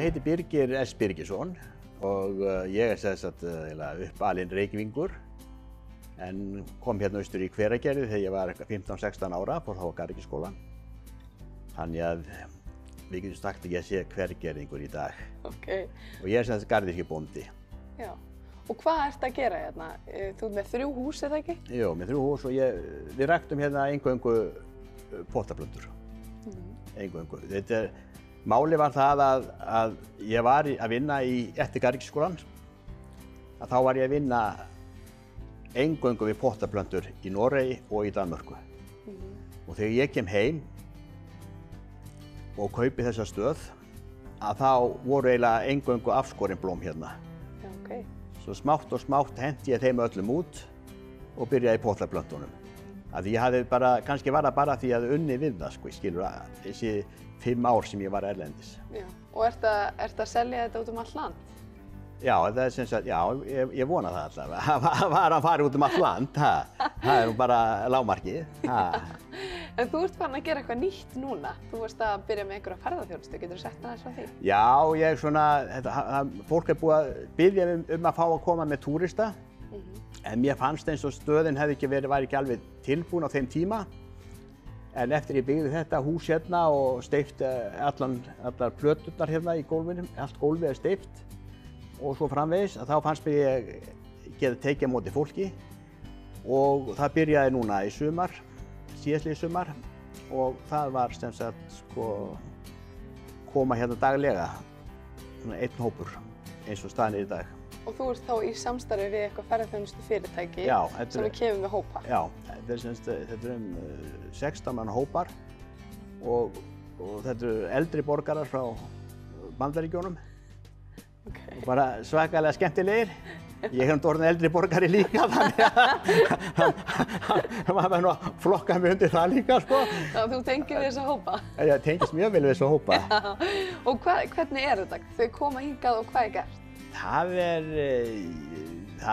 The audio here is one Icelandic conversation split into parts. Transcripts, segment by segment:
Ég heiti Birgir S. Birgisson og ég sem sagt uppalinn Reykvíkingur en kom hérna austur í Hveragerði þegar ég var 15-16 ára, fór þá á Garðyrkjuskólann. Þannig að við getum sagt að ég sé Hveragerðingur í dag. Okay. Og ég sem sagt garðyrkjubóndi. Já. Og hvað ertu að gera hérna? Þú ert með 3 hús, er það ekki? Jú, með 3 hús og við ræktum hérna eingöngu pottaplöntur. Eingöngu. Málið var það að ég var að vinna eftir Garðyrkjuskólann. Þá var ég að vinna eingöngu við pottaplöntur í Noregi og í Danmörku. Og þegar ég kem heim og kaupi þessa stöð, þá voru eiginlega eingöngu afskorin blóm hérna. Já, okay. Svo smátt og smátt henti ég þeim öllum út og byrjaði í pottaplöntunum. Ég hafði kannski var það bara því að unni við það, sko, skilur, þessi 5 ár sem ég var erlendis. Já. Og ertu að selja þetta út allt land? Já, það sem sagt, já, ég vona það allavega. Var að fara út allt land, það er nú bara lágmarkið. En þú ert farin að gera eitthvað nýtt núna. Þú varst að byrja með einhverja ferðaþjónustu, geturðu sagt aðeins frá því? Já, fólk er búið að biðja að fá að koma með túrista. En mér fannst eins og stöðin var ekki alveg tilbúin á þeim tíma. En eftir ég byggði þetta hús hérna og steypti allar plöturnar hérna í gólfinu, allt gólfið er steypt og svo framvegis, þá fannst mér ég geta tekið á móti fólki og það byrjaði núna í sumar, síðastliðið sumar og það var sem sagt koma hérna daglega, einn hópur eins og staðan er í dag. Og þú ert þá í samstarfi við eitthvað ferðaþjónustu fyrirtæki sem við kemum með hópa? Já, þetta er 16 manna hópar og þetta eru eldri borgarar frá Bandaríkjunum. Okay. Og bara svakalega skemmtilegir. Ég hef orðinn eldri borgari líka, þannig að maður verður nú að flokka mig undir það líka, sko. Já, þú tengir við þessa hópa? Já, ég tengist mjög vel við þessa hópa. Já. Og hvernig er þetta? Þau koma hingað og hvað er gert? Það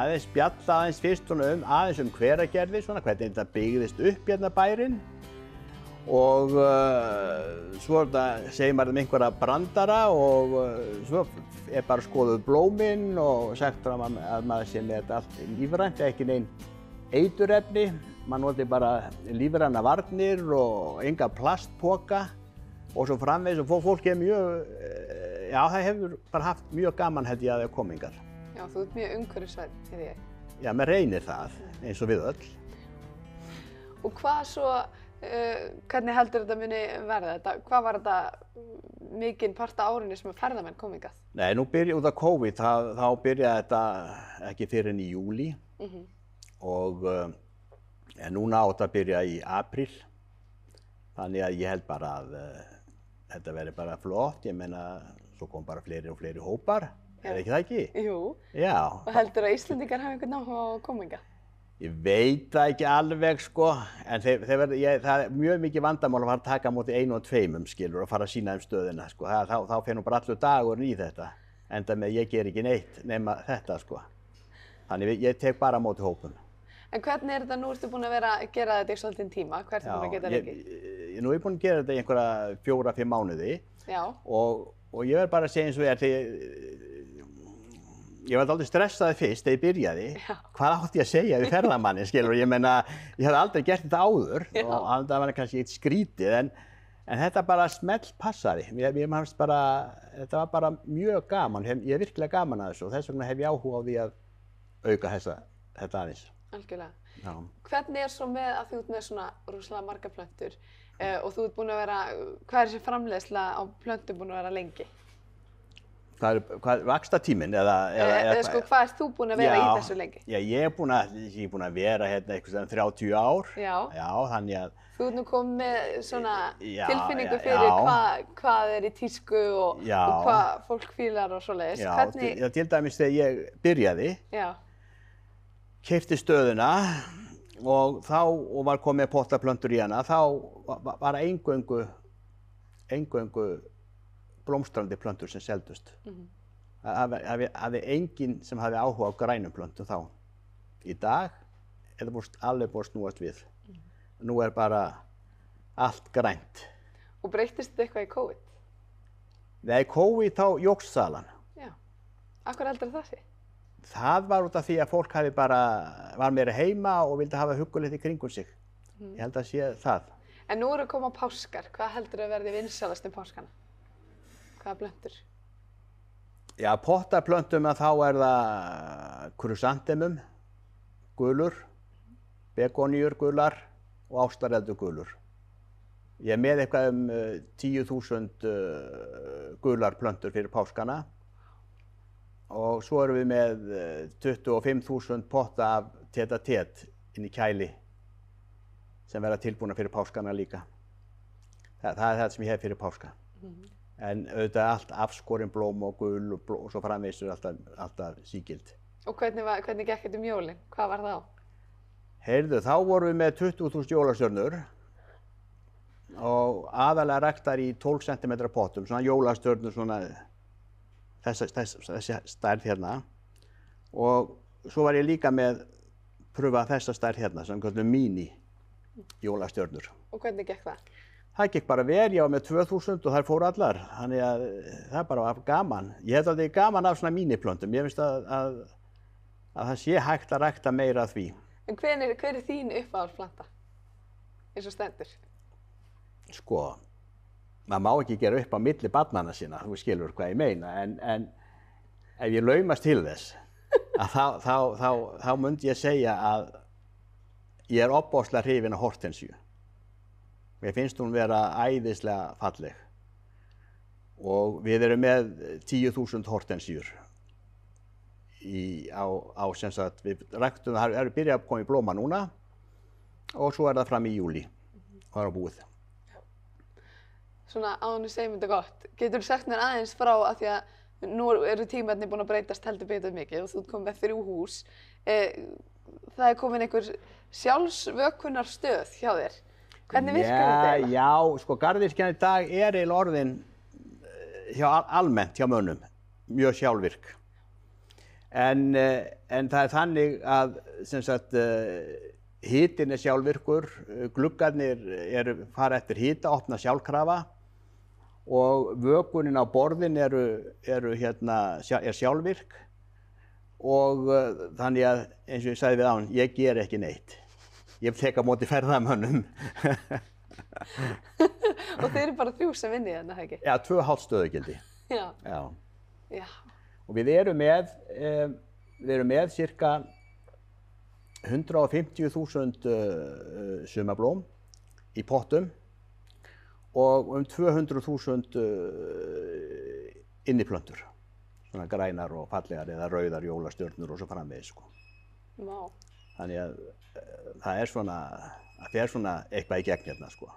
er spjall aðeins fyrst aðeins Hveragerði, hvernig þetta byggðist upp hérna bærinn. Og svo segir maður einhverja brandara og svo er bara skoðuð blómin og sagt að maður sé með þetta allt lífrænt, ekki nein eiturefni. Maður noti bara lífrænar varnir og enga plastpoka og svo framvegis og fólk er mjög, já, það hefur bara haft mjög gaman held ég að það koma hingað. Já, þú ert mjög umhverfisvænn, heyrði ég. Já, maður reynir það, eins og við öll. Og hvað svo, hvernig heldur þetta muni verða? Hvað var þetta mikinn part af árinu sem ferðamenn kom hingað? Nei, nú út af COVID, þá byrjaði þetta ekki fyrr en í júlí og en núna á þetta að byrja í apríl. Þannig að ég held bara að þetta verði bara flott, ég meina, svo kom bara fleiri og fleiri hópar, er ekki það ekki? Jú. Já. Og heldur að Íslendingar hafa einhvern áhuga á að koma hingað? Ég veit það ekki alveg, sko, en það er mjög mikið vandamál að fara að taka á móti 1 og 2, skilur, og fara að sýna stöðina, sko. Þá fer nú bara allur dagurinn í þetta, enda með ég ger ekki neitt nema þetta, sko. Þannig ég tek bara á móti hópum. En hvernig er þetta nú, ertu búin að vera að gera þetta í svolítinn tíma? Hvert er búin að geta lengi? Nú er ég búin að gera þetta í einhverja 4-5 mánuði. Já. Og ég verð bara að segja eins og ég var aldrei stressaði fyrst þegar ég byrjaði. Já. Hvað átti ég að segja við ferðamanni, skilur? Ég meina, ég hafði aldrei gert þetta áður og það var kannski eitt skrítið, en þetta bara smellpassaði. Þetta var bara mjög gaman. Ég er virkilega gaman að þessu og þess vegna hef ég áhuga á því að auka þetta aðeins. Algjörlega. Já. Hvernig er svo með að þú ert með svona rosalega margar plöntur og þú ert búin að vera, hvað er þessi framleiðsla á plöntum búin að vera lengi? Hvað vaxtartíminn eða sko, hvað ert þú búin að vera í þessu lengi? Já, ég er búin að vera hérna eitthvað 30 ár. Já. Já, þannig að... Þú ert nú komið með svona tilfinningu fyrir hvað er í tísku og hvað fólk fílar og svoleiðis. Já, til dæmis þegar ég byrjaði, keypti stöðuna og var komið með pottaplöntur í hana, þá var eingöngu blómstrandi plöntur sem seldust. Það hafði enginn sem hafði áhuga á grænum plöntum þá. Í dag er það alveg búið að snúast við. Nú er bara allt grænt. Og breyttist þetta eitthvað í COVID? Nei, COVID þá jókst salan. Já. Af hverju heldur það sé? Það var út af því að fólk var meira heima og vildi hafa huggulegt í kringum sig. Ég held að sé það. En nú eru að koma páskar. Hvað heldur að verði vinsælast páskana? Hvaða plöntur? Já, pottaplöntum að þá það chrysanthemum, gulur, begóníur gular og ástareldur gulur. Ég er með eitthvað 10.000 gular plöntur fyrir páskana og svo erum við með 25.000 potta af tete inn í kæli sem verða tilbúna fyrir páskana líka. Það er það sem ég hef fyrir páska. En auðvitað allt afskorin blóm og gul og svo framvegis alltaf sígild. Og hvernig gekk þetta jólin? Hvað var það á? Heyrðu, þá vorum við með 20.000 jólastjörnur og aðalega ræktar í 12 cm pottum, svona jólastjörnur, svona þessi stærð hérna. Og svo var ég líka með pröfað þessa stærð hérna, sem kallum mini jólastjörnur. Og hvernig gekk það? Það gekk bara vel, ég var með 2000 og þær fóru allar, þannig að það bara var gaman. Ég hef aldrei gaman af svona míniplöntum, ég finnst að það sé hægt að rækta meira af því. En hver er þín uppáhaldsplanta? Eins og stendur? Sko, maður má ekki gera upp á milli barnanna sína, þú skilur hvað ég meina, en ef ég laumast til þess, að þá myndi ég segja að ég er ofboðslega hrifinn af hortensíu. Mér finnst hún vera æðislega falleg og við erum með 10.000 hortensíur sem sagt, við ræktum, það eru byrjað að koma í blóma núna og svo það fram í júlí og það búið. Svona áður en segjum þetta gott, getur þú sagt mér aðeins frá að því að nú eru tímarnir búin að breytast heldur betur mikið og þú ert komið með 3 hús. Það komin einhver sjálfsvökunarstöð hjá þér. Hvernig virkar þetta eiginlega? Já, sko, garðyrkjan í dag er eiginlega orðin almennt hjá mönnum, mjög sjálfvirk. En það er þannig að sem sagt, hitinn er sjálfvirkur, gluggarnir fara eftir hita, opna sjálfkrafa og vökunin á borðin er sjálfvirk og þannig að eins og ég sagði við án, ég ger ekki neitt. Ég tek á móti ferðamönnum. Og þeir eru bara 3 sem vinni þarna, ekki? Já, 2,5 stöðugildi. Já. Já. Og við erum með cirka 150.000 sumarblóm í pottum og 200.000 inniplöntur. Svona grænar og fallegar eða rauðar jólastjörnur og svo framvegis, sko. Vá. Þannig að það fer svona eitthvað í gegn hérna, sko.